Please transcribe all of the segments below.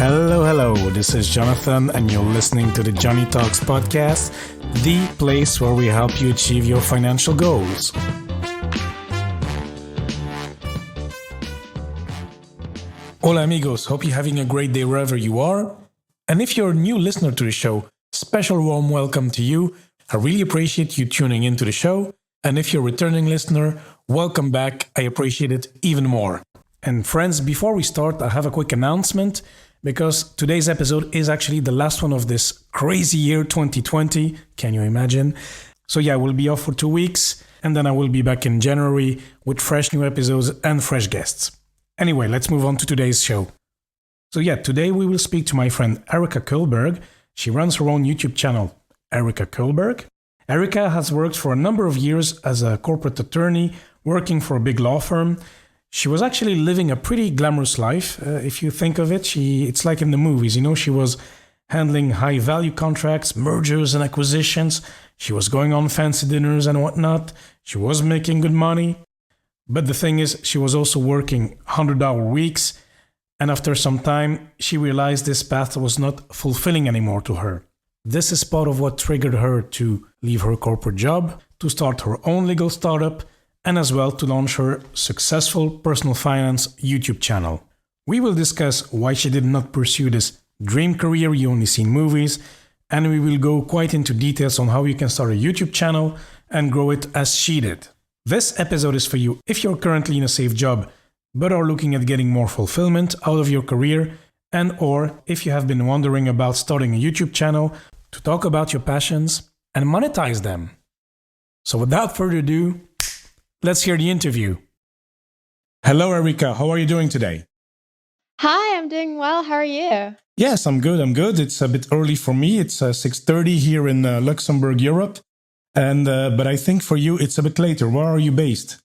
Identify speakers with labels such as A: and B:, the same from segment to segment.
A: Hello. This is Jonathan, and you're listening to the Johnny Talks podcast, the place where we help you achieve your financial goals. Hola, amigos. Hope you're having a great day wherever you are. And if you're a new listener to the show, special warm welcome to you. I really appreciate you tuning into the show. And if you're a returning listener, welcome back. I appreciate it even more. And friends, before we start, I have a quick announcement because today's episode is actually the last one of this crazy year 2020. Can you imagine? So yeah, we'll be off for 2 weeks and then I will be back in January with fresh new episodes and fresh guests. Anyway, let's move on to today's show. So yeah, today we will speak to my friend Erika Kullberg. She runs her own YouTube channel, Erika Kullberg. Erika has worked for a number of years as a corporate attorney, working for a big law firm. She was actually living a pretty glamorous life. If you think of it, it's like in the movies, she was handling high value contracts, mergers and acquisitions. She was going on fancy dinners and whatnot. She was making good money. But the thing is, she was also working 100-hour weeks. And after some time, she realized this path was not fulfilling anymore to her. This is part of what triggered her to leave her corporate job, to start her own legal startup, and as well to launch her successful personal finance YouTube channel. We will discuss why she did not pursue this dream career you only see in movies, and we will go quite into details on how you can start a YouTube channel and grow it as she did. This episode is for you if you're currently in a safe job but are looking at getting more fulfillment out of your career, and or if you have been wondering about starting a YouTube channel to talk about your passions and monetize them. So without further ado, let's hear the interview. Hello, Erika. How are you doing today?
B: Hi, I'm doing well. How are you?
A: Yes, I'm good. It's a bit early for me. It's 6:30 here in Luxembourg, Europe. And but I think for you, it's a bit later. Where are you based?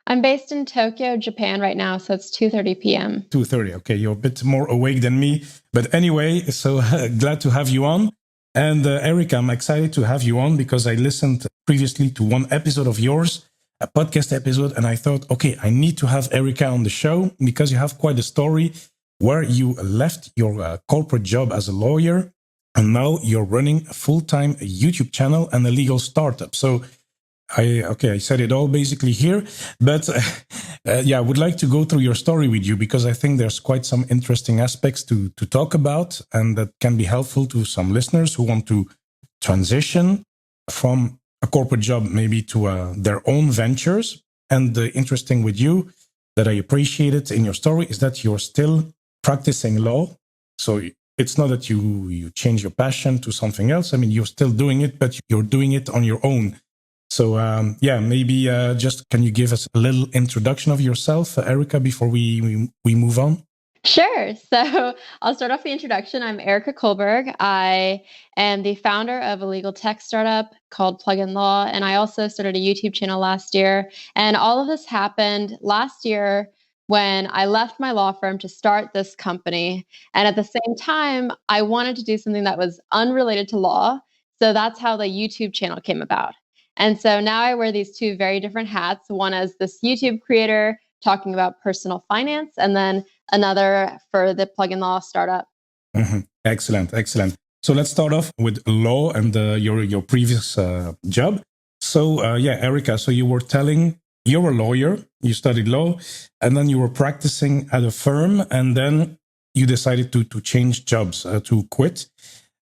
B: I'm based in Tokyo, Japan right now, so it's 2:30 p.m.
A: 2:30. Okay, you're a bit more awake than me. But anyway, so glad to have you on. And Erika, I'm excited to have you on because I listened previously to one episode of yours, a podcast episode, and I thought, okay, I need to have Erika on the show because you have quite a story where you left your corporate job as a lawyer and now you're running a full-time YouTube channel and a legal startup. So I said it all basically here, but I would like to go through your story with you because I think there's quite some interesting aspects to talk about and that can be helpful to some listeners who want to transition from a corporate job maybe to their own ventures. And the interesting with you that I appreciated in your story is that you're still practicing law. So it's not that you change your passion to something else. I mean, you're still doing it, but you're doing it on your own. So, maybe just can you give us a little introduction of yourself, Erika, before we move on?
B: Sure. So I'll start off the introduction. I'm Erika Kullberg. I am the founder of a legal tech startup called Plug-in Law, and I also started a YouTube channel last year. And all of this happened last year when I left my law firm to start this company. And at the same time, I wanted to do something that was unrelated to law. So that's how the YouTube channel came about. And so now I wear these two very different hats, one as this YouTube creator talking about personal finance, and then another for the Plug-in Law startup.
A: Mm-hmm. Excellent. So let's start off with law and your previous job. So Erika, so you were telling you're a lawyer, you studied law, and then you were practicing at a firm, and then you decided to change jobs, to quit.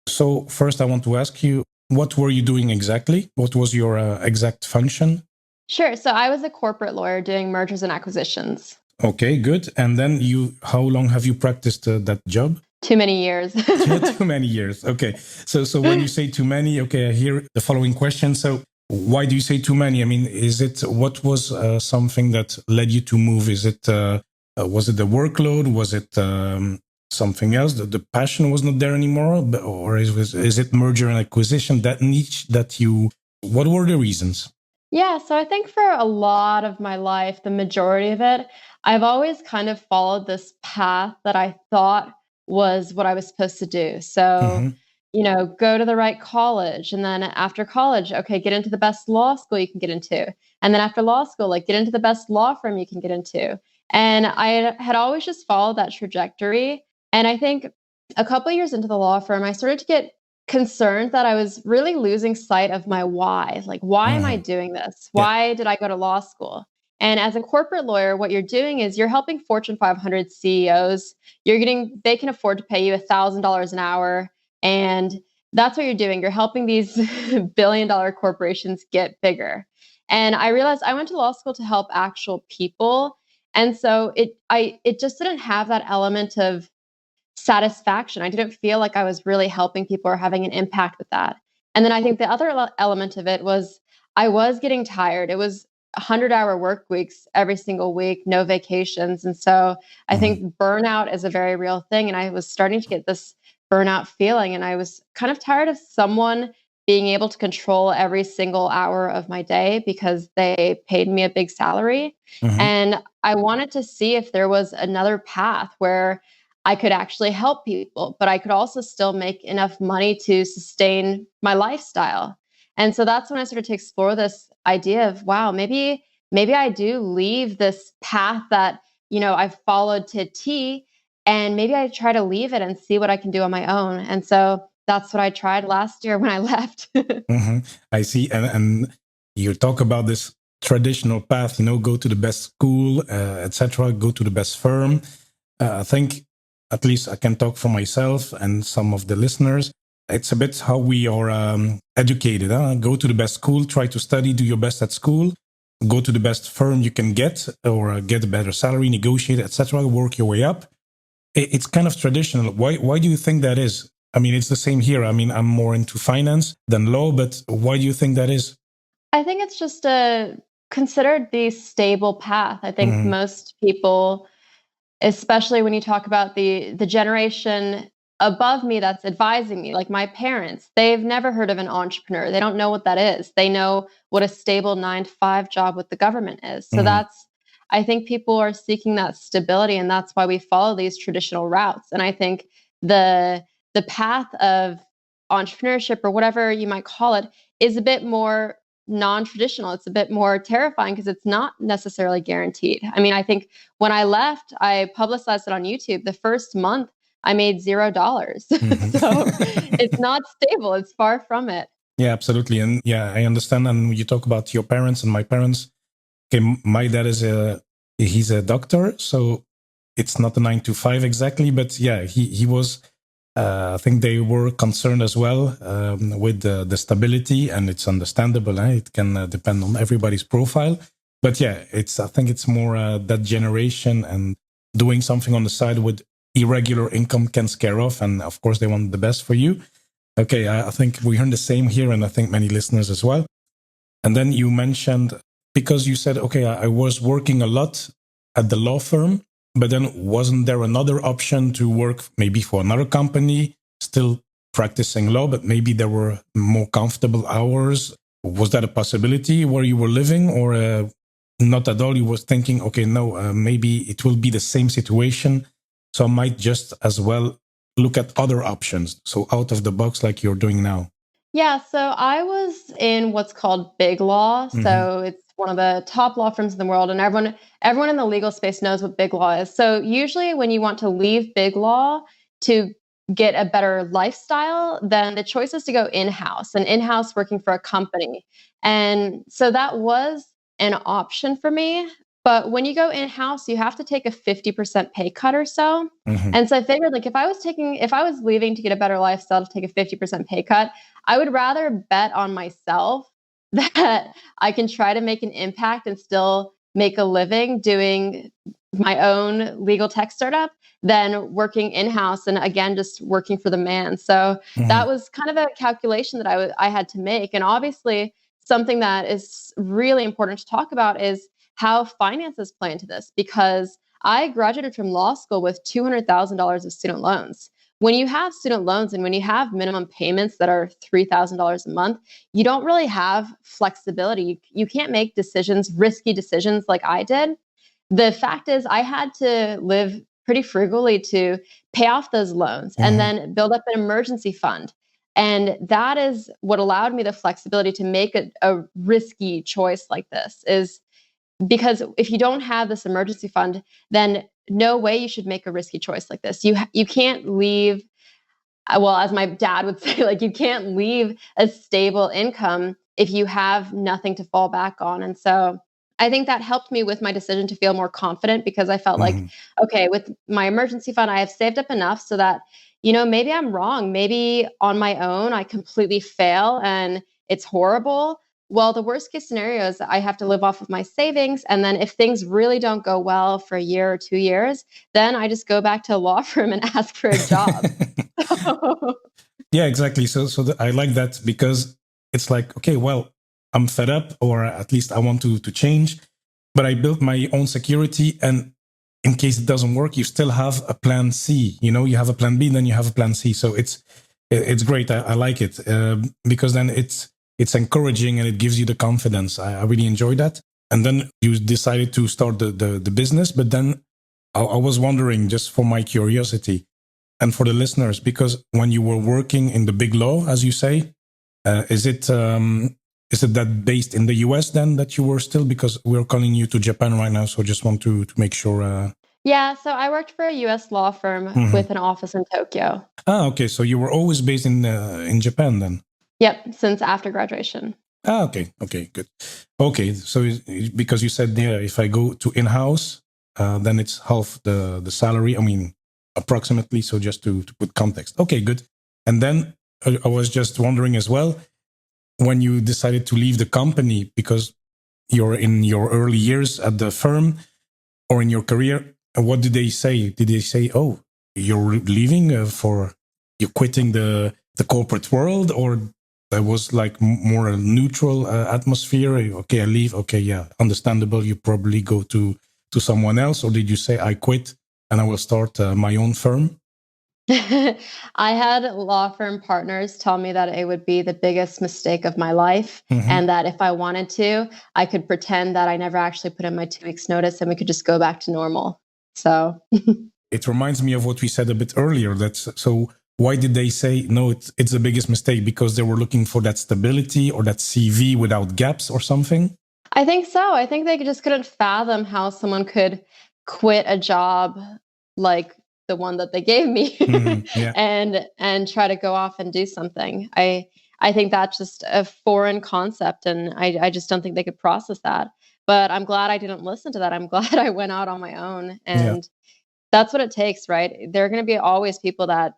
A: So first I want to ask you, what were you doing exactly? What was your exact function?
B: Sure. So I was a corporate lawyer doing mergers and acquisitions.
A: Okay, good. And then how long have you practiced that job?
B: Too many years.
A: Too many years. Okay. So when you say too many, okay, I hear the following question. So why do you say too many? I mean, what was something that led you to move? Was it the workload? Was it something else? The passion was not there anymore? Or is it merger and acquisition, that niche what were the reasons?
B: Yeah, so I think for a lot of my life, the majority of it, I've always kind of followed this path that I thought was what I was supposed to do. So, go to the right college. And then after college, okay, get into the best law school you can get into. And then after law school, get into the best law firm you can get into. And I had always just followed that trajectory. And I think a couple of years into the law firm, I started to get concerned that I was really losing sight of my why. Like, why am I
A: Hmm.
B: doing this?
A: Yeah.
B: Why did I go to law school? And as a corporate lawyer, what you're doing is you're helping Fortune 500 CEOs. They can afford to pay you $1,000 an hour. And that's what you're doing. You're helping these billion-dollar corporations get bigger. And I realized I went to law school to help actual people. And so it just didn't have that element of satisfaction. I didn't feel like I was really helping people or having an impact with that. And then I think the other element of it was I was getting tired. It was 100-hour work weeks every single week, no vacations. And so I
A: Hmm.
B: think burnout is a very real thing. And I was starting to get this burnout feeling. And I was kind of tired of someone being able to control every single hour of my day because they paid me a big salary.
A: Hmm.
B: And I wanted to see if there was another path where I could actually help people, but I could also still make enough money to sustain my lifestyle. And so that's when I started to explore this idea of, wow, maybe I do leave this path that, I've followed to T, and maybe I try to leave it and see what I can do on my own. And so that's what I tried last year when I left.
A: Hmm. I see. And you talk about this traditional path, go to the best school, etc., go to the best firm. I think, at least I can talk for myself and some of the listeners. It's a bit how we are educated. Huh? Go to the best school, try to study, do your best at school, go to the best firm you can get, or get a better salary, negotiate, etc., work your way up. It's kind of traditional. Why do you think that is? I mean, it's the same here. I mean, I'm more into finance than law, but why do you think that is?
B: I think it's just considered the stable path. I think
A: Mm-hmm.
B: most people, especially when you talk about the generation above me that's advising me, like my parents, they've never heard of an entrepreneur. They don't know what that is. They know what a stable 9 to 5 job with the government is. So
A: Mm-hmm.
B: I think people are seeking that stability, and that's why we follow these traditional routes. And I think the path of entrepreneurship, or whatever you might call it, is a bit more non-traditional. It's a bit more terrifying because it's not necessarily guaranteed. I mean, I think when I left, I publicized it on YouTube. The first month, I made $0. So it's not stable. It's far from it.
A: Yeah, absolutely. And yeah, I understand. And you talk about your parents and my parents. Okay, my dad he's a doctor, so it's not a 9 to 5 exactly, but yeah, he was. I think they were concerned as well with the stability, and it's understandable. It can depend on everybody's profile, but yeah, I think it's more that generation, and doing something on the side with irregular income can scare off, and of course they want the best for you. Okay, I think we heard the same here, and I think many listeners as well. And then you mentioned, because you said, okay, I was working a lot at the law firm, but then wasn't there another option to work maybe for another company, still practicing law, but maybe there were more comfortable hours? Was that a possibility where you were living, or not at all? You was thinking, okay, no, maybe it will be the same situation, so I might just as well look at other options. So out of the box, like you're doing now.
B: Yeah, so I was in what's called Big Law.
A: Hmm.
B: So it's one of the top law firms in the world, and everyone in the legal space knows what Big Law is. So usually when you want to leave Big Law to get a better lifestyle, then the choice is to go in-house, and in-house working for a company. And so that was an option for me. But when you go in-house, you have to take a 50% pay cut or so.
A: Hmm.
B: And so I figured, like, if I was leaving to get a better lifestyle to take a 50% pay cut, I would rather bet on myself that I can try to make an impact and still make a living doing my own legal tech startup than working in-house and, again, just working for the man. So
A: Hmm.
B: that was kind of a calculation that I had to make. And obviously, something that is really important to talk about is how finances play into this, because I graduated from law school with $200,000 of student loans. When you have student loans and when you have minimum payments that are $3,000 a month, you don't really have flexibility. You can't make risky decisions like I did. The fact is, I had to live pretty frugally to pay off those loans and
A: Hmm.
B: then build up an emergency fund. And that is what allowed me the flexibility to make a risky choice like this, is because if you don't have this emergency fund, then no way you should make a risky choice like this. You can't leave well, as my dad would say, like, you can't leave a stable income if you have nothing to fall back on. And so I think that helped me with my decision to feel more confident because I felt like,
A: Mhm.
B: okay, with my emergency fund, I have saved up enough so that, maybe I'm wrong. Maybe on my own, I completely fail and it's horrible. Well, the worst case scenario is that I have to live off of my savings. And then if things really don't go well for a year or 2 years, then I just go back to a law firm and ask for a job.
A: Yeah, exactly. So I like that because it's like, okay, well, I'm fed up, or at least I want to change, but I built my own security, and in case it doesn't work, you still have a plan C. You have a plan B, then you have a plan C. So it's great. I like it because then it's encouraging and it gives you the confidence. I really enjoy that. And then you decided to start the business, but then I was wondering, just for my curiosity, and for the listeners, because when you were working in the big law, as you say, is it that based in the US then that you were still? Because we're calling you to Japan right now, so just want to make sure.
B: Yeah, so I worked for a US law firm
A: Mhm.
B: with an office in Tokyo.
A: Okay, so you were always based in Japan then.
B: Yep, since after graduation.
A: Okay, good. Okay, so because you said, yeah, if I go to in-house, then it's half the salary. I mean, approximately. So just to put context. Okay, good. And then I was just wondering as well, when you decided to leave the company because you're in your early years at the firm or in your career, what did they say? Did they say, "Oh, you're leaving you're quitting the corporate world," or there was like more a neutral atmosphere? Okay, I leave. Okay, yeah, understandable. You probably go to someone else, or did you say, "I quit and I will start my own firm"?
B: I had law firm partners tell me that it would be the biggest mistake of my life,
A: Mm-hmm.
B: and that if I wanted to, I could pretend that I never actually put in my 2 weeks notice and we could just go back to normal. So
A: It reminds me of what we said a bit earlier. That's so. Why did they say no? It's the biggest mistake because they were looking for that stability or that CV without gaps or something.
B: I think so. I think they just couldn't fathom how someone could quit a job like the one that they gave me
A: Yeah,
B: and try to go off and do something. I think that's just a foreign concept, and I just don't think they could process that. But I'm glad I didn't listen to that. I'm glad I went out on my own,
A: yeah,
B: and that's what it takes, right? There are going to be always people that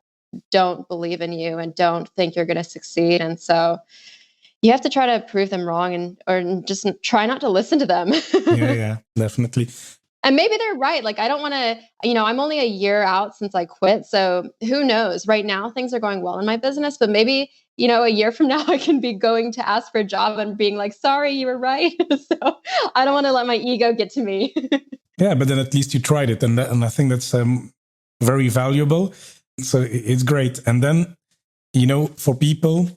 B: don't believe in you and don't think you're going to succeed, and so you have to try to prove them wrong or just try not to listen to them.
A: yeah, definitely.
B: And maybe they're right. Like, I don't want to, I'm only a year out since I quit. So who knows? Right now, things are going well in my business, but maybe, a year from now, I can be going to ask for a job and being like, sorry, you were right. So I don't want to let my ego get to me.
A: Yeah, but then at least you tried it, and I think that's very valuable. So it's great. And then for people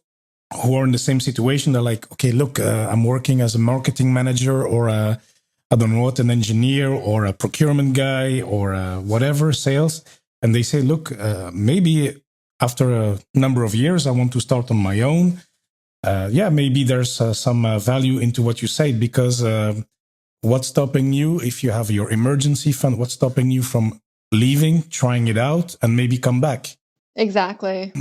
A: who are in the same situation, they're like, okay, look, I'm working as a marketing manager or I don't know what, an engineer or a procurement guy or whatever, sales. And they say, look, maybe after a number of years, I want to start on my own. Yeah, maybe there's some value into what you say because what's stopping you if you have your emergency fund? What's stopping you from leaving, trying it out, and maybe come back?
B: Exactly.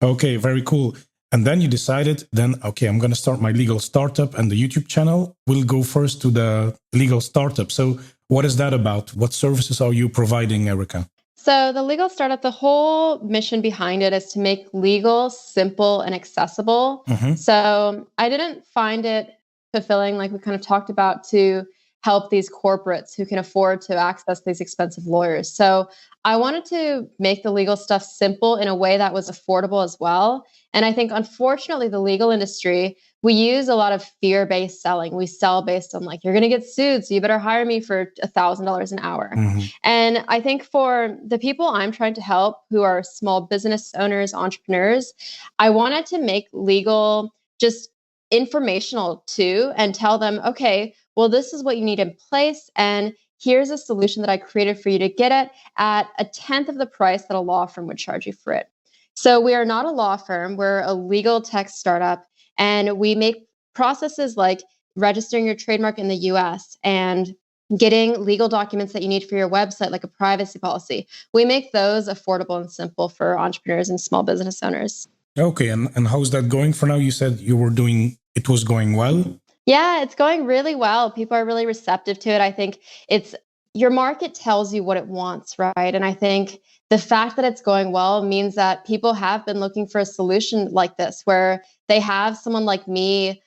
A: Okay, very cool. And then you decided, then, okay, I'm going to start my legal startup and the YouTube channel. We'll go first to the legal startup. So, what is that about? What services are you providing, Erika?
B: So, the legal startup, the whole mission behind it is to make legal simple and accessible.
A: Mm-hmm.
B: So, I didn't find it fulfilling, like we kind of talked about, to help these corporates who can afford to access these expensive lawyers. So, I wanted to make the legal stuff simple in a way that was affordable as well. And I think, unfortunately, the legal industry, we use a lot of fear-based selling. We sell based on like, you're going to get sued, so you better hire me for $1,000 an hour.
A: Mm-hmm.
B: And I think for the people I'm trying to help who are small business owners, entrepreneurs, I wanted to make legal just informational too and tell them, okay, well, this is what you need in place. And here's a solution that I created for you to get it at a tenth of the price that a law firm would charge you for it. So we are not a law firm, we're a legal tech startup, and we make processes like registering your trademark in the US and getting legal documents that you need for your website, like a privacy policy. We make those affordable and simple for entrepreneurs and small business owners.
A: Okay, and how's that going for now? You said it was going well.
B: Yeah, it's going really well. People are really receptive to it. I think it's your market tells you what it wants, right? And I think the fact that it's going well means that people have been looking for a solution like this, where they have someone like me.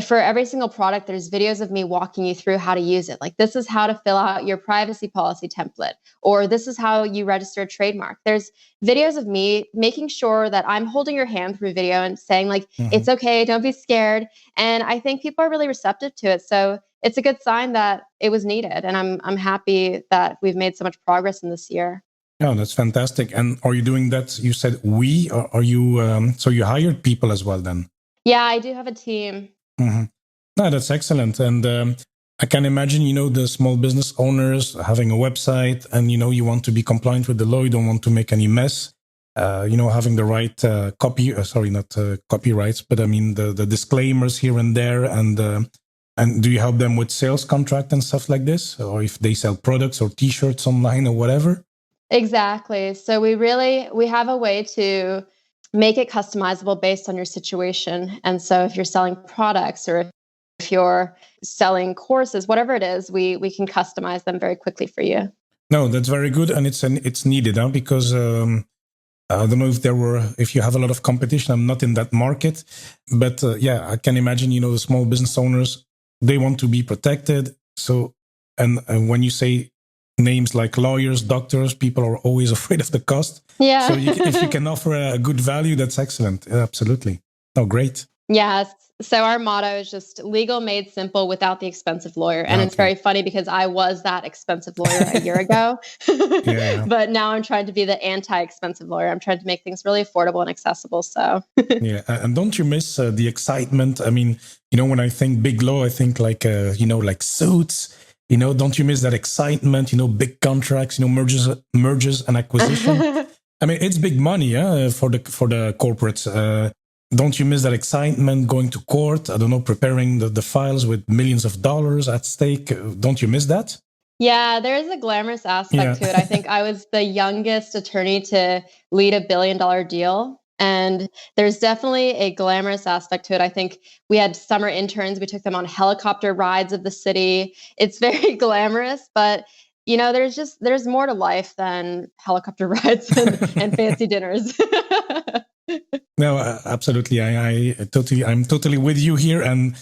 B: For every single product, there's videos of me walking you through how to use it. Like, this is how to fill out your privacy policy template, or this is how you register a trademark. There's videos of me making sure that I'm holding your hand through video and saying, like, it's okay, don't be scared. And I think people are really receptive to it. So it's a good sign that it was needed. And I'm happy that we've made so much progress in this year.
A: Oh, that's fantastic. And are you doing that? You said are you, so you hired people as well then?
B: Yeah, I do have a team.
A: Mm-hmm. No, that's excellent. And I can imagine, the small business owners having a website and, you want to be compliant with the law. You don't want to make any mess. Having the right copyrights, but I mean the disclaimers here and there. And do you help them with sales contract and stuff like this? Or if they sell products or T-shirts online or whatever?
B: Exactly. So we have a way to make it customizable based on your situation. And so if you're selling products or if you're selling courses, whatever it is, we can customize them very quickly for you.
A: No, that's very good. And it's needed, because I don't know if you have a lot of competition. I'm not in that market, but I can imagine, the small business owners, they want to be protected. So, and when you say names like lawyers, doctors, people are always afraid of the cost.
B: Yeah.
A: So if you can offer a good value, that's excellent. Absolutely. Oh, great.
B: Yes. So our motto is just legal made simple without the expensive lawyer. And It's very funny because I was that expensive lawyer a year ago. Yeah. But now I'm trying to be the anti-expensive lawyer. I'm trying to make things really affordable and accessible. So
A: yeah. And don't you miss the excitement? I mean, when I think big law, I think like, like Suits. Don't you miss that excitement? Big contracts, mergers and acquisition. I mean, it's big money, for the corporates. Don't you miss that excitement going to court? I don't know, preparing the files with millions of dollars at stake. Don't you miss that?
B: Yeah, there is a glamorous aspect to it. I think I was the youngest attorney to lead $1 billion deal. And there's definitely a glamorous aspect to it. I think we had summer interns. We took them on helicopter rides of the city. It's very glamorous, but there's more to life than helicopter rides and fancy dinners.
A: No, absolutely. I'm totally with you here. And,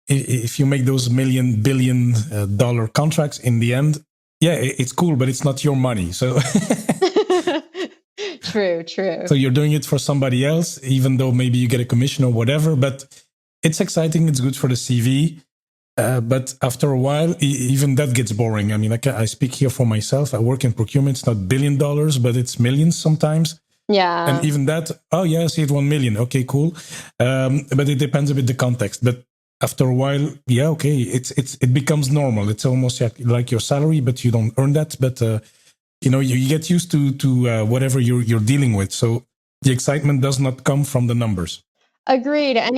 A: if you make those billion dollar contracts in the end, it's cool, but it's not your money. So
B: True.
A: So you're doing it for somebody else, even though maybe you get a commission or whatever, but it's exciting. It's good for the CV. But after a while, even that gets boring. I mean, I speak here for myself. I work in procurement. It's not $1 billion, but it's millions sometimes.
B: Yeah.
A: And even that, I see it 1 million. Okay, cool. But it depends a bit the context. But after a while, it becomes normal. It's almost like your salary, but you don't earn that. But you get used to whatever you're dealing with. So the excitement does not come from the numbers.
B: Agreed. And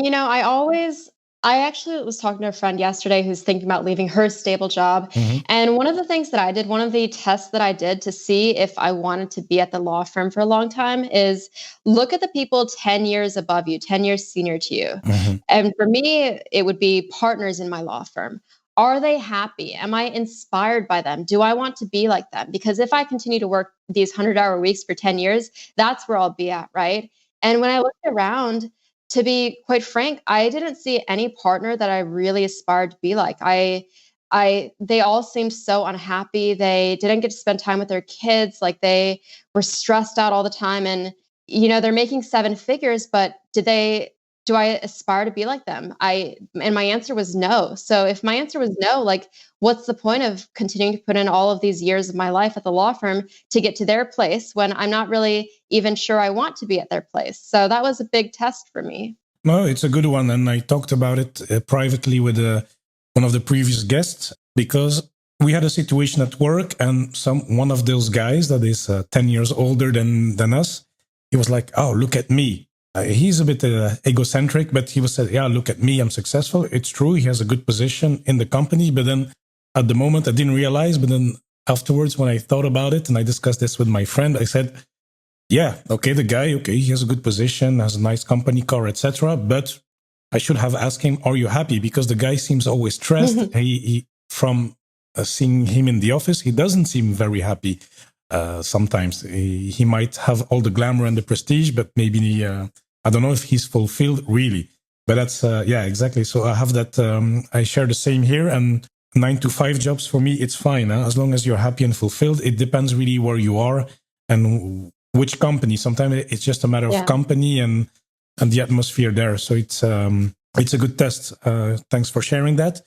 B: I actually was talking to a friend yesterday who's thinking about leaving her stable job. Mm-hmm. And one of the things that I did, one of the tests that I did to see if I wanted to be at the law firm for a long time is look at the people 10 years above you, 10 years senior to you. Mm-hmm. And for me, it would be partners in my law firm. Are they happy? Am I inspired by them? Do I want to be like them? Because if I continue to work these 100-hour weeks for 10 years, that's where I'll be at, right? And when I looked around, to be quite frank, I didn't see any partner that I really aspired to be like. They all seemed so unhappy. They didn't get to spend time with their kids. Like, they were stressed out all the time. And, they're making 7 figures, but do I aspire to be like them? And my answer was no. So if my answer was no, like, what's the point of continuing to put in all of these years of my life at the law firm to get to their place when I'm not really even sure I want to be at their place? So that was a big test for me.
A: No, it's a good one. And I talked about it privately with one of the previous guests, because we had a situation at work, and one of those guys that is 10 years older than us, he was like, oh, look at me. He's a bit egocentric, but he was said, yeah, look at me, I'm successful. It's true, he has a good position in the company, but then at the moment I didn't realize, but then afterwards when I thought about it and I discussed this with my friend, I said, yeah, okay, the guy, okay, he has a good position, has a nice company car, etc. But I should have asked him, "Are you happy?" Because the guy seems always stressed. He from seeing him in the office, he doesn't seem very happy. Sometimes he might have all the glamour and the prestige, but maybe I don't know if he's fulfilled really. But that's yeah, exactly. So I have that. I share the same here, and 9 to 5 jobs for me, it's fine as long as you're happy and fulfilled. It depends really where you are and which company. Sometimes it's just a matter of company and the atmosphere there. So it's a good test. Thanks for sharing that.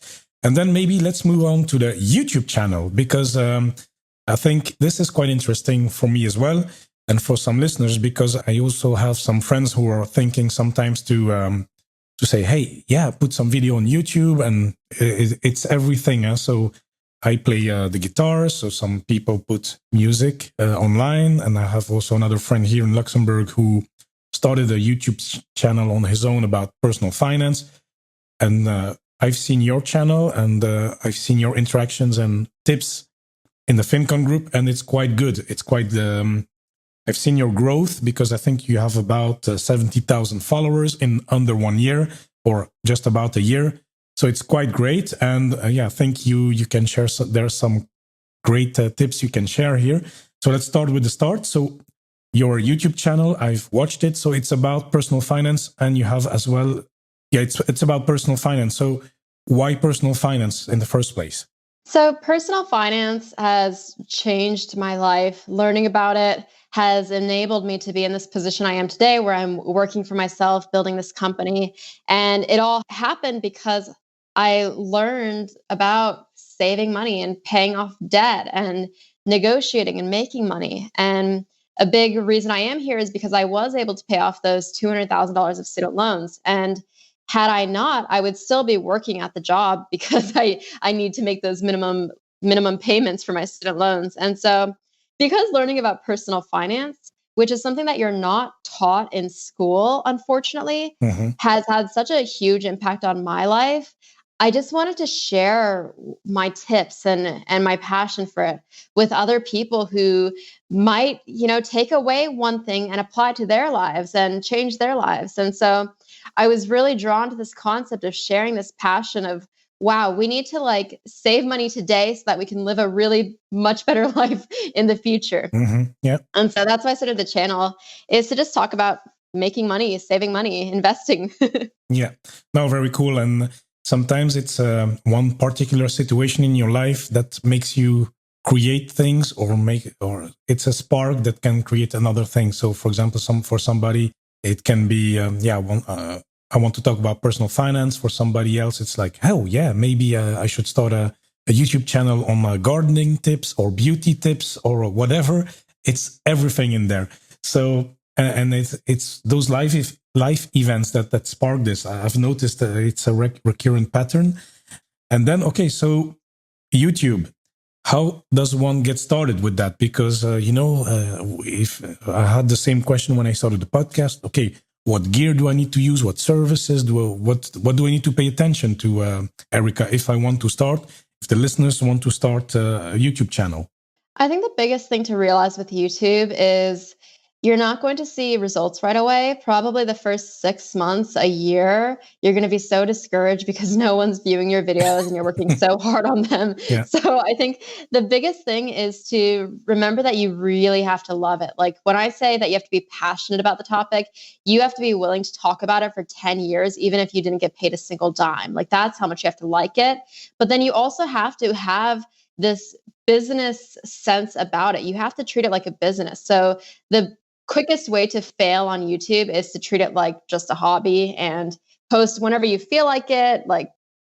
A: And then maybe let's move on to the YouTube channel, because I think this is quite interesting for me as well, and for some listeners, because I also have some friends who are thinking sometimes to say, hey, yeah, put some video on YouTube, and it's everything. So I play the guitar, so some people put music online, and I have also another friend here in Luxembourg who started a YouTube channel on his own about personal finance. And I've seen your channel, and I've seen your interactions and tips in the FinCon group, and it's quite good. It's quite I've seen your growth, because I think you have about 70,000 followers in under 1 year, or just about a year. So it's quite great. And yeah, I think you can share. There are some great tips you can share here. So let's start with the start. So your YouTube channel, I've watched it. So it's about personal finance, and you have as well. Yeah, it's about personal finance. So why personal finance in the first place?
B: So personal finance has changed my life. Learning about it has enabled me to be in this position I am today, where I'm working for myself, building this company. And it all happened because I learned about saving money and paying off debt and negotiating and making money. And a big reason I am here is because I was able to pay off those $200,000 of student loans. And had I not, I would still be working at the job because I need to make those minimum payments for my student loans. And so, because learning about personal finance, which is something that you're not taught in school, unfortunately, has had such a huge impact on my life, I just wanted to share my tips and my passion for it with other people who might, take away one thing and apply it to their lives and change their lives. And so I was really drawn to this concept of sharing this passion of, wow, we need to save money today so that we can live a really much better life in the future.
A: Yeah.
B: And so that's why I started the channel, is to just talk about making money, saving money, investing.
A: Yeah. No, very cool. And sometimes it's one particular situation in your life that makes you create things, or it's a spark that can create another thing. So for example, for somebody, it can be, I want to talk about personal finance. For somebody else, it's like, oh yeah, maybe I should start a YouTube channel on gardening tips or beauty tips or whatever. It's everything in there. So, and it's those life events that spark this. I've noticed that it's a recurrent pattern. And then, okay, so YouTube. How does one get started with that? Because, if I had the same question when I started the podcast, okay, what gear do I need to use? What services what do I need to pay attention to, Erika, if I want to start, if the listeners want to start a YouTube channel?
B: I think the biggest thing to realize with YouTube is you're not going to see results right away. Probably the first 6 months, a year, you're going to be so discouraged because no one's viewing your videos and you're working so hard on them.
A: Yeah.
B: So I think the biggest thing is to remember that you really have to love it. Like when I say that you have to be passionate about the topic, you have to be willing to talk about it for 10 years, even if you didn't get paid a single dime. Like that's how much you have to like it. But then you also have to have this business sense about it. You have to treat it like a business. So the quickest way to fail on YouTube is to treat it like just a hobby and post whenever you feel like it,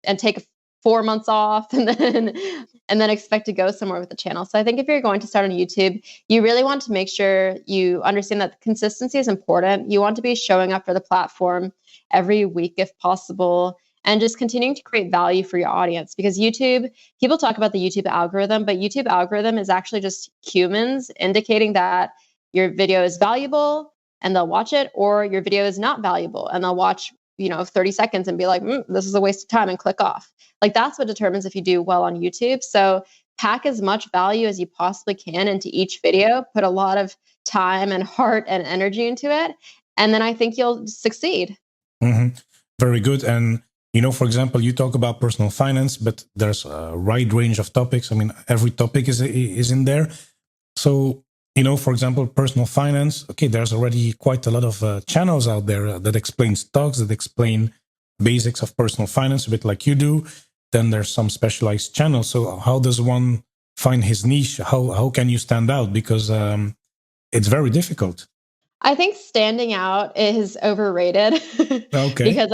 B: and take 4 months off and then expect to go somewhere with the channel. So I think if you're going to start on YouTube, you really want to make sure you understand that consistency is important. You want to be showing up for the platform every week if possible, and just continuing to create value for your audience. Because YouTube, people talk about the YouTube algorithm, but YouTube algorithm is actually just humans indicating that your video is valuable and they'll watch it, or your video is not valuable and they'll watch 30 seconds and be like, this is a waste of time and click off. Like that's what determines if you do well on YouTube. So pack as much value as you possibly can into each video, put a lot of time and heart and energy into it. And then I think you'll succeed.
A: Mm-hmm. Very good. And, for example, you talk about personal finance, but there's a wide range of topics. I mean, every topic is in there. So, for example, personal finance, okay, there's already quite a lot of channels out there that explain stocks, that explain basics of personal finance, a bit like you do. Then there's some specialized channels. So how does one find his niche? How can you stand out? Because it's very difficult.
B: I think standing out is overrated.
A: Okay.
B: Because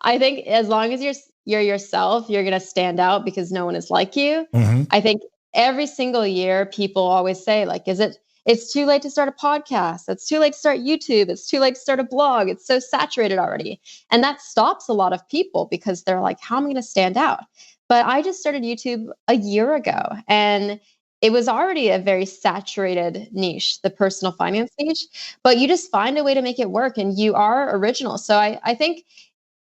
B: I think as long as you're yourself, you're going to stand out because no one is like you.
A: Mm-hmm.
B: I think every single year people always say like, it's too late to start a podcast. It's too late to start YouTube. It's too late to start a blog. It's so saturated already. And that stops a lot of people because they're like, how am I going to stand out? But I just started YouTube a year ago, and it was already a very saturated niche, the personal finance niche, but you just find a way to make it work and you are original. So I think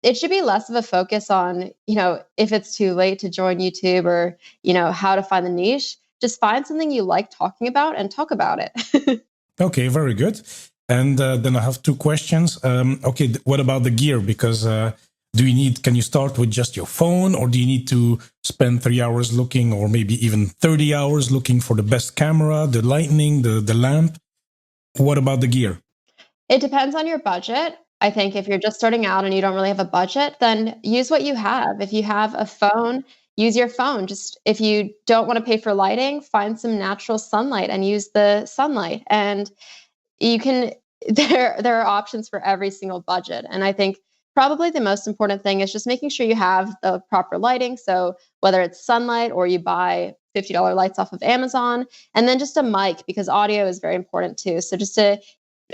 B: it should be less of a focus on, if it's too late to join YouTube or, how to find the niche. Just find something you like talking about and talk about it.
A: Okay, very good. And then I have two questions. Okay, what about the gear? Because can you start with just your phone, or do you need to spend 3 hours looking, or maybe even 30 hours looking for the best camera, the lighting, the lamp? What about the gear?
B: It depends on your budget. I think if you're just starting out and you don't really have a budget, then use what you have. If you have a phone, use your phone. Just if you don't want to pay for lighting, find some natural sunlight and use the sunlight. And you can there are options for every single budget. And I think probably the most important thing is just making sure you have the proper lighting. So whether it's sunlight or you buy $50 lights off of Amazon, and then just a mic, because audio is very important too. So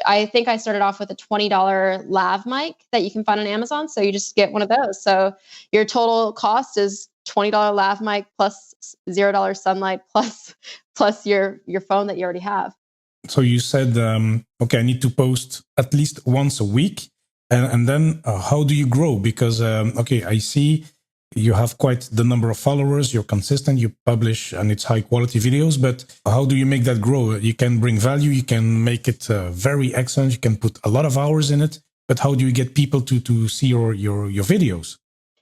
B: I think I started off with a $20 lav mic that you can find on Amazon. So you just get one of those. So your total cost is $20 lav mic plus $0 sunlight plus your phone that you already have.
A: So you said, okay, I need to post at least once a week. And then how do you grow? Because, okay, I see you have quite the number of followers. You're consistent. You publish, and it's high quality videos. But how do you make that grow? You can bring value. You can make it very excellent. You can put a lot of hours in it. But how do you get people to see your videos?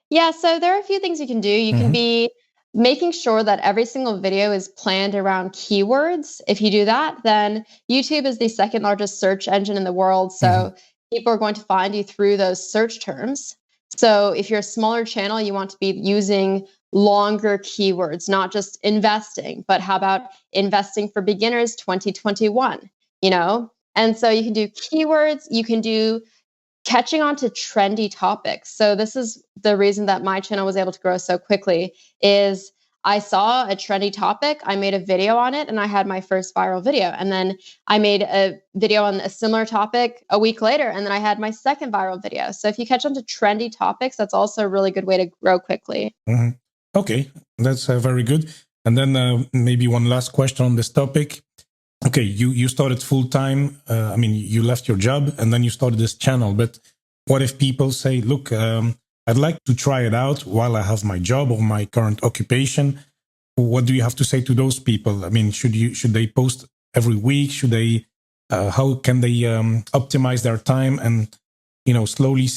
B: Yeah, so there are a few things you can do. You can be making sure that every single video is planned around keywords. If you do that, then YouTube is the second largest search engine in the world. So people are going to find you through those search terms. So if you're a smaller channel, you want to be using longer keywords, not just investing, but how about investing for beginners 2021, And so you can do keywords, you can do catching on to trendy topics. So this is the reason that my channel was able to grow so quickly is I saw a trendy topic, I made a video on it, and I had my first viral video. And then I made a video on a similar topic a week later, and then I had my second viral video. So if you catch on to trendy topics, that's also a really good way to grow quickly.
A: Okay, that's very good. And then maybe one last question on this topic. Okay, you started full-time. You left your job and then you started this channel. But what if people say, look, I'd like to try it out while I have my job or my current occupation? What do you have to say to those people? I mean, should they post every week? How can they optimize their time and, slowly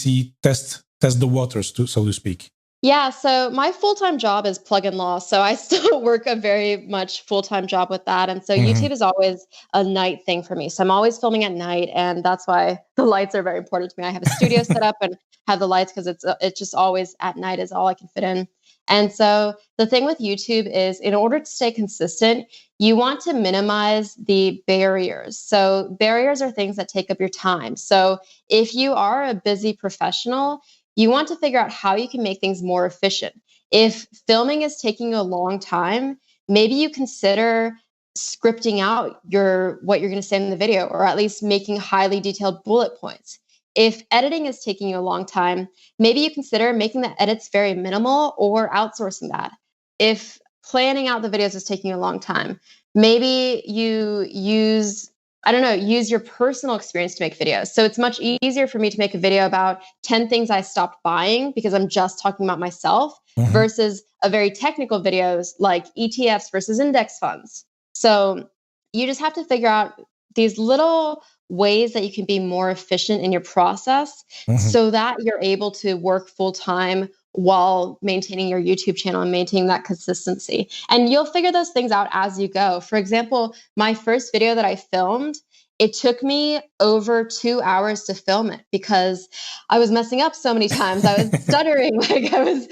A: test the waters, so to speak?
B: Yeah, so my full-time job is plug-in law. So I still work a very much full-time job with that. And so YouTube is always a night thing for me. So I'm always filming at night, and that's why the lights are very important to me. I have a studio set up and have the lights because it's just always at night is all I can fit in. And so the thing with YouTube is in order to stay consistent, you want to minimize the barriers. So barriers are things that take up your time. So if you are a busy professional, you want to figure out how you can make things more efficient. If filming is taking you a long time, maybe you consider scripting out what you're going to say in the video, or at least making highly detailed bullet points. If editing is taking you a long time, maybe you consider making the edits very minimal or outsourcing that. If planning out the videos is taking you a long time, maybe you use I don't know, use your personal experience to make videos. So it's much easier for me to make a video about 10 things I stopped buying because I'm just talking about myself versus a very technical videos like ETFs versus index funds. So you just have to figure out these little ways that you can be more efficient in your process so that you're able to work full time while maintaining your YouTube channel and maintaining that consistency. And you'll figure those things out as you go. For example, my first video that I filmed, it took me over 2 hours to film it because I was messing up so many times. I was stuttering, like I was,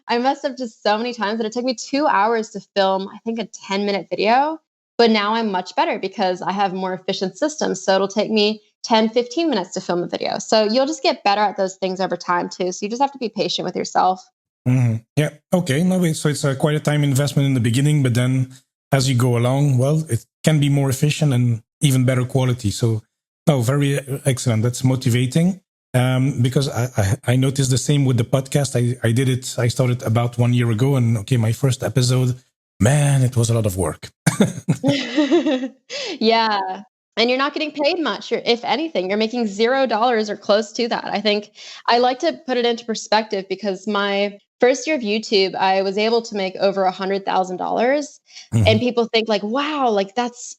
B: I messed up just so many times that it took me 2 hours to film, I think, a 10-minute video. But now I'm much better because I have more efficient systems. So it'll take me 10, 15 minutes to film a video. So you'll just get better at those things over time too. So you just have to be patient with yourself.
A: Yeah. Okay. No, so it's quite a time investment in the beginning, but then as you go along, well, it can be more efficient and even better quality. So, no, very excellent. That's motivating. Because I noticed the same with the podcast. I did it. I started about 1 year ago, and okay, my first episode, man, it was a lot of work.
B: Yeah. And you're not getting paid much. If anything, you're making $0 or close to that. I think I like to put it into perspective because my first year of YouTube, I was able to make over $100,000. And people think like, wow, like that's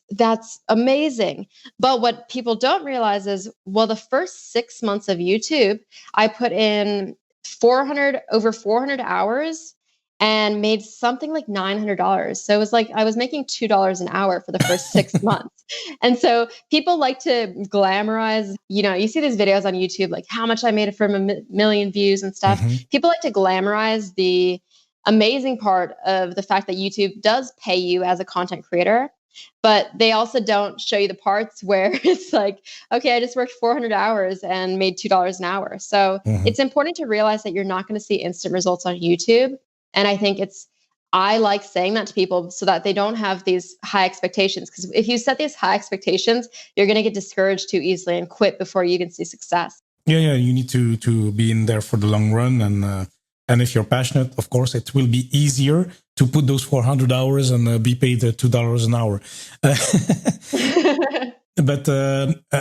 B: amazing. But what people don't realize is, well, the first 6 months of YouTube, I put in over 400 hours and made something like $900. So it was like I was making $2 an hour for the first 6 months. And so people like to glamorize, you see these videos on YouTube, like how much I made it from a million views and stuff. People like to glamorize the amazing part of the fact that YouTube does pay you as a content creator. But they also don't show you the parts where it's like, okay, I just worked 400 hours and made $2 an hour. So it's important to realize that you're not going to see instant results on YouTube. And I think I like saying that to people so that they don't have these high expectations. Because if you set these high expectations, you're going to get discouraged too easily and quit before you even see success.
A: Yeah. You need to be in there for the long run. And if you're passionate, of course, it will be easier to put those 400 hours and be paid $2 an hour. But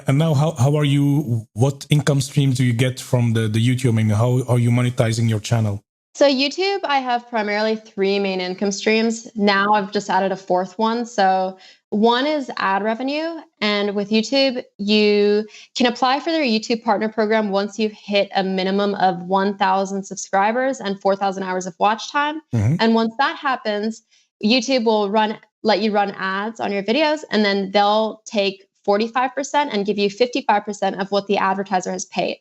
A: and now, how are you? What income streams do you get from the YouTube? I mean, how are you monetizing your channel?
B: So YouTube, I have primarily 3 main income streams. Now I've just added a 4th one. So one is ad revenue. And with YouTube, you can apply for their YouTube partner program once you've hit a minimum of 1,000 subscribers and 4,000 hours of watch time. And once that happens, YouTube will let you run ads on your videos, and then they'll take 45% and give you 55% of what the advertiser has paid.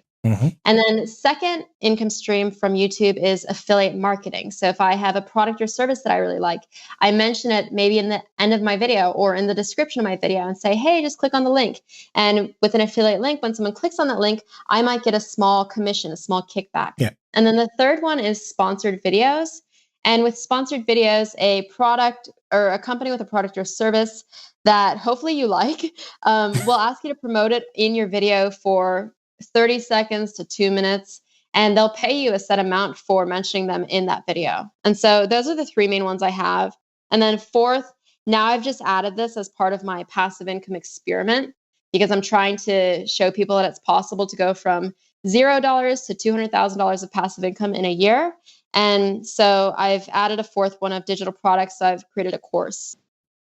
B: And then second income stream from YouTube is affiliate marketing. So if I have a product or service that I really like, I mention it maybe in the end of my video or in the description of my video and say, hey, just click on the link. And with an affiliate link, when someone clicks on that link, I might get a small commission, a small kickback. Yeah. And then the third one is sponsored videos. And with sponsored videos, a product or a company with a product or service that hopefully you like will ask you to promote it in your video for 30 seconds to 2 minutes, and they'll pay you a set amount for mentioning them in that video. And so those are the 3 main ones I have. And then fourth, now I've just added this as part of my passive income experiment because I'm trying to show people that it's possible to go from $0 to $200,000 of passive income in a year. And so I've added a 4th one of digital products. So I've created a course.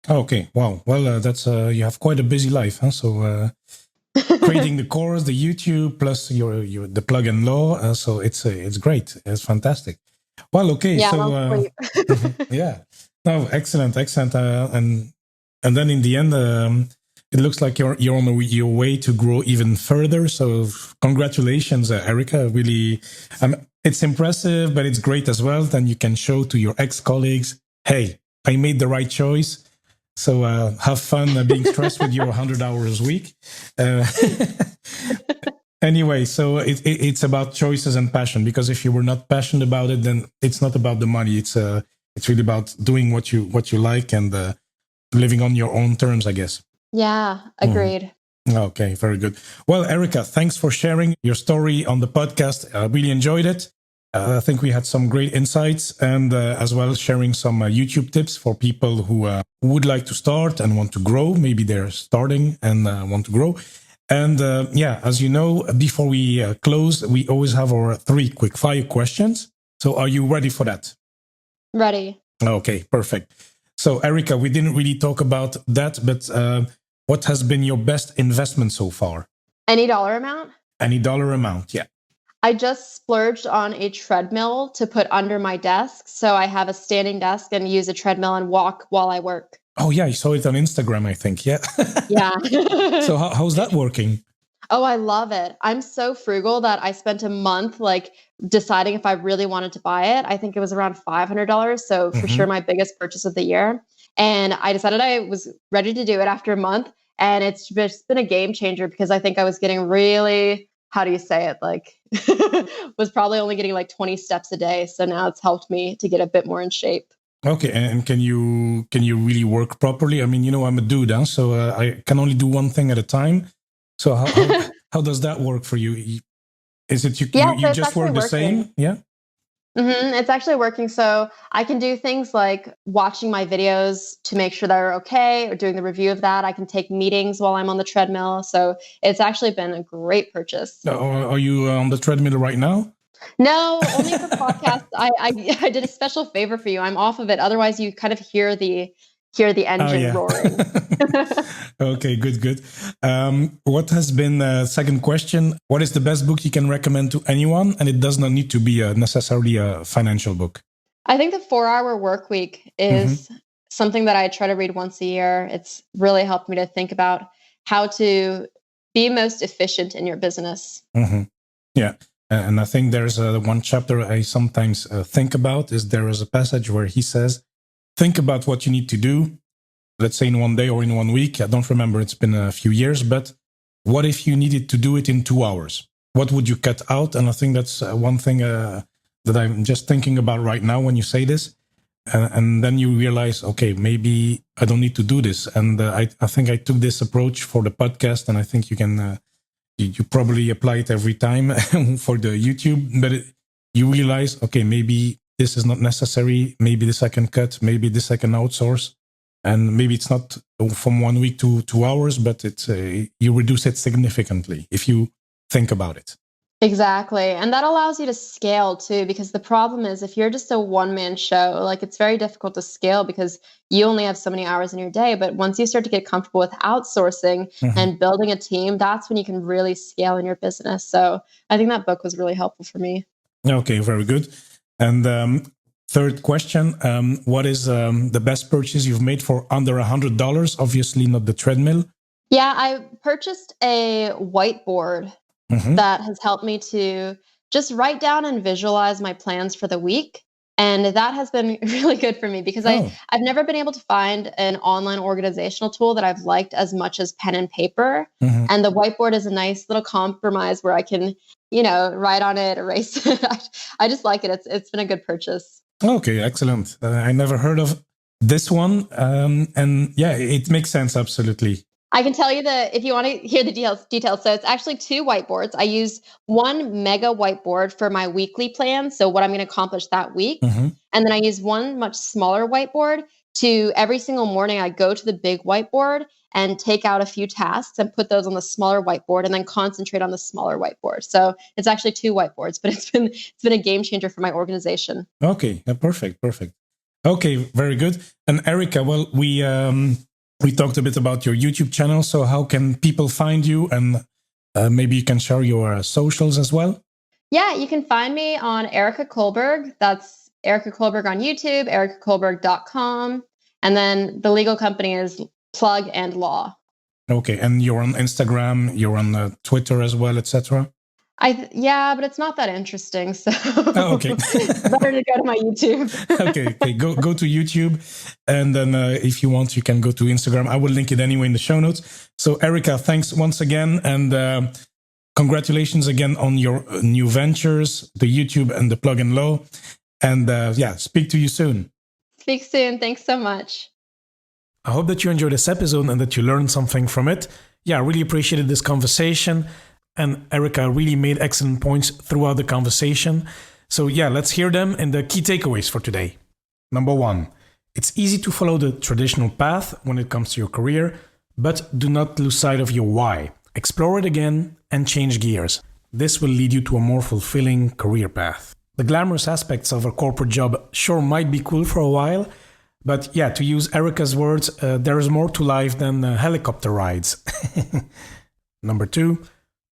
A: Okay. Wow. Well, that's you have quite a busy life, huh? So creating the course, the YouTube, plus your the plug and law. So it's great. It's fantastic. Well, okay.
B: Yeah,
A: So yeah. No, excellent. And then in the end, it looks like you're on your way to grow even further. So congratulations, Erika. Really, it's impressive, but it's great as well. Then you can show to your ex-colleagues, hey, I made the right choice. So have fun being stressed with your 100 hours a week. Anyway, so it's about choices and passion, because if you were not passionate about it, then it's not about the money. It's really about doing what you like and living on your own terms, I guess.
B: Yeah, agreed.
A: Okay, very good. Well, Erika, thanks for sharing your story on the podcast. I really enjoyed it. I think we had some great insights and as well sharing some YouTube tips for people who would like to start and want to grow. Maybe they're starting and want to grow. And as you know, before we close, we always have our 3 quick fire questions. So are you ready for that?
B: Ready.
A: Okay, perfect. So Erika, we didn't really talk about that, but what has been your best investment so far?
B: Any dollar amount?
A: Any dollar amount, yeah.
B: I just splurged on a treadmill to put under my desk. So I have a standing desk and use a treadmill and walk while I work.
A: Oh, yeah, I saw it on Instagram, I think, yeah.
B: Yeah.
A: So how's that working?
B: Oh, I love it. I'm so frugal that I spent a month deciding if I really wanted to buy it. I think it was around $500. So for sure my biggest purchase of the year. And I decided I was ready to do it after a month. And it's just been a game changer because I think I was getting really, how do you say it? Was probably only getting 20 steps a day. So now it's helped me to get a bit more in shape.
A: Okay, and can you really work properly? I mean, I'm a dude, huh? So I can only do one thing at a time. So how does that work for you? Is it you just work the same? Yeah.
B: It's actually working. So I can do things like watching my videos to make sure they're okay or doing the review of that. I can take meetings while I'm on the treadmill. So it's actually been a great purchase.
A: Are you on the treadmill right now?
B: No, only for podcasts. I did a special favor for you. I'm off of it. Otherwise, you kind of hear the engine roaring.
A: Okay, good. What has been the second question? What is the best book you can recommend to anyone? And it does not need to be necessarily a financial book.
B: I think the 4-Hour Workweek is something that I try to read once a year. It's really helped me to think about how to be most efficient in your business.
A: Yeah. And I think there's one chapter I sometimes think about is there is a passage where he says, think about what you need to do, let's say in 1 day or in 1 week. I don't remember, it's been a few years, but what if you needed to do it in 2 hours? What would you cut out? And I think that's one thing that I'm just thinking about right now when you say this. And then you realize, okay, maybe I don't need to do this. And I think I took this approach for the podcast, and I think you can... You probably apply it every time for the YouTube, but you realize, okay, maybe this is not necessary. Maybe this I can cut. Maybe this I can outsource. And maybe it's not from 1 week to 2 hours, but it's you reduce it significantly if you think about it.
B: Exactly. And that allows you to scale too, because the problem is if you're just a one-man show, it's very difficult to scale because you only have so many hours in your day. But once you start to get comfortable with outsourcing and building a team, that's when you can really scale in your business. So I think that book was really helpful for me.
A: Okay, very good. And third question, what is the best purchase you've made for under $100? Obviously not the treadmill.
B: Yeah, I purchased a whiteboard that has helped me to just write down and visualize my plans for the week. And that has been really good for me because I've never been able to find an online organizational tool that I've liked as much as pen and paper. And the whiteboard is a nice little compromise where I can, write on it, erase it. I just like it. It's been a good purchase.
A: Okay, excellent. I never heard of this one. And yeah, it makes sense. Absolutely.
B: I can tell you if you want to hear the details. So it's actually 2 whiteboards. I use one mega whiteboard for my weekly plan. So what I'm going to accomplish that week. And then I use one much smaller whiteboard to every single morning. I go to the big whiteboard and take out a few tasks and put those on the smaller whiteboard and then concentrate on the smaller whiteboard. So it's actually 2 whiteboards, but it's been a game changer for my organization.
A: Okay. Perfect. Okay. Very good. And Erika, well, we talked a bit about your YouTube channel. So how can people find you? And maybe you can share your socials as well.
B: Yeah, you can find me on Erika Kullberg. That's Erika Kullberg on YouTube, erikakullberg.com. And then the legal company is Plug and Law.
A: Okay. And you're on Instagram, you're on Twitter as well, etc.
B: Yeah, but it's not that interesting. So
A: okay.
B: Better to go to my YouTube.
A: okay. Go to YouTube. And then if you want, you can go to Instagram. I will link it anyway in the show notes. So Erika, thanks once again. And congratulations again on your new ventures, the YouTube and the Plug and Law. And speak to you soon.
B: Speak soon. Thanks so much.
A: I hope that you enjoyed this episode and that you learned something from it. Yeah, I really appreciated this conversation. And Erika really made excellent points throughout the conversation. So yeah, let's hear them and the key takeaways for today. Number 1, it's easy to follow the traditional path when it comes to your career, but do not lose sight of your why. Explore it again and change gears. This will lead you to a more fulfilling career path. The glamorous aspects of a corporate job sure might be cool for a while, but yeah, to use Erika's words, there is more to life than helicopter rides. Number 2,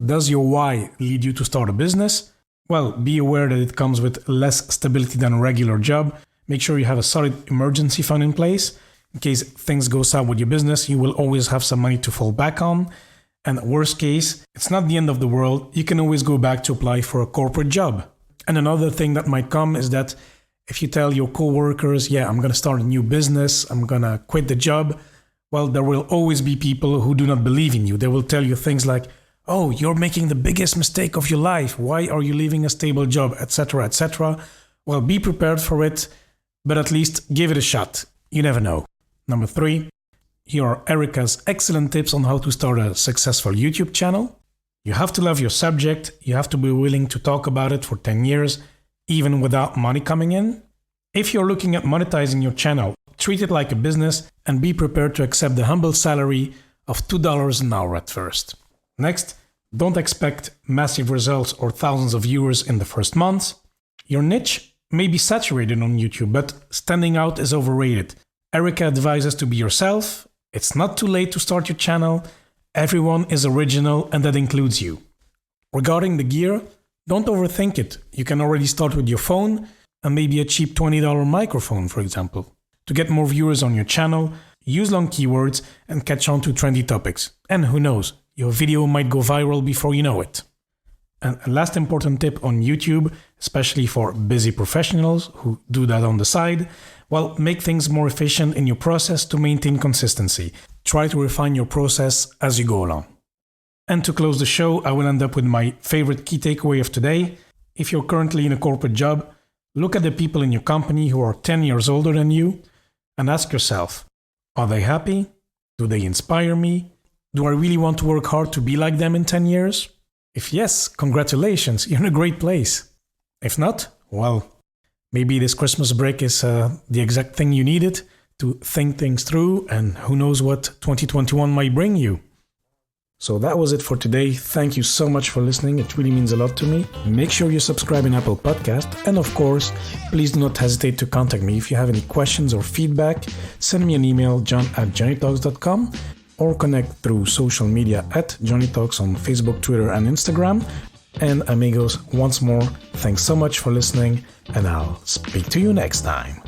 A: does your why lead you to start a business? Well, be aware that it comes with less stability than a regular job. Make sure you have a solid emergency fund in place. In case things go south with your business, you will always have some money to fall back on. And worst case, it's not the end of the world. You can always go back to apply for a corporate job. And another thing that might come is that if you tell your coworkers, yeah, I'm going to start a new business, I'm going to quit the job, well, there will always be people who do not believe in you. They will tell you things like, oh, you're making the biggest mistake of your life. Why are you leaving a stable job, etc., etc. Well, be prepared for it, but at least give it a shot. You never know. Number 3, here are Erika's excellent tips on how to start a successful YouTube channel. You have to love your subject. You have to be willing to talk about it for 10 years, even without money coming in. If you're looking at monetizing your channel, treat it like a business and be prepared to accept the humble salary of $2 an hour at first. Next, don't expect massive results or thousands of viewers in the first months. Your niche may be saturated on YouTube, but standing out is overrated. Erika advises to be yourself. It's not too late to start your channel. Everyone is original, and that includes you. Regarding the gear, don't overthink it. You can already start with your phone and maybe a cheap $20 microphone, for example. To get more viewers on your channel, use long keywords and catch on to trendy topics. And who knows, your video might go viral before you know it. And a last important tip on YouTube, especially for busy professionals who do that on the side, well, make things more efficient in your process to maintain consistency. Try to refine your process as you go along. And to close the show, I will end up with my favorite key takeaway of today. If you're currently in a corporate job, look at the people in your company who are 10 years older than you and ask yourself, are they happy? Do they inspire me? Do I really want to work hard to be like them in 10 years? If yes, congratulations, you're in a great place. If not, well, maybe this Christmas break is the exact thing you needed to think things through, and who knows what 2021 might bring you. So that was it for today. Thank you so much for listening. It really means a lot to me. Make sure you subscribe in Apple Podcast. And of course, please do not hesitate to contact me. If you have any questions or feedback, send me an email, john@johnnytalks.com, or connect through social media at Johnny Talks on Facebook, Twitter, and Instagram. And amigos, once more, thanks so much for listening, and I'll speak to you next time.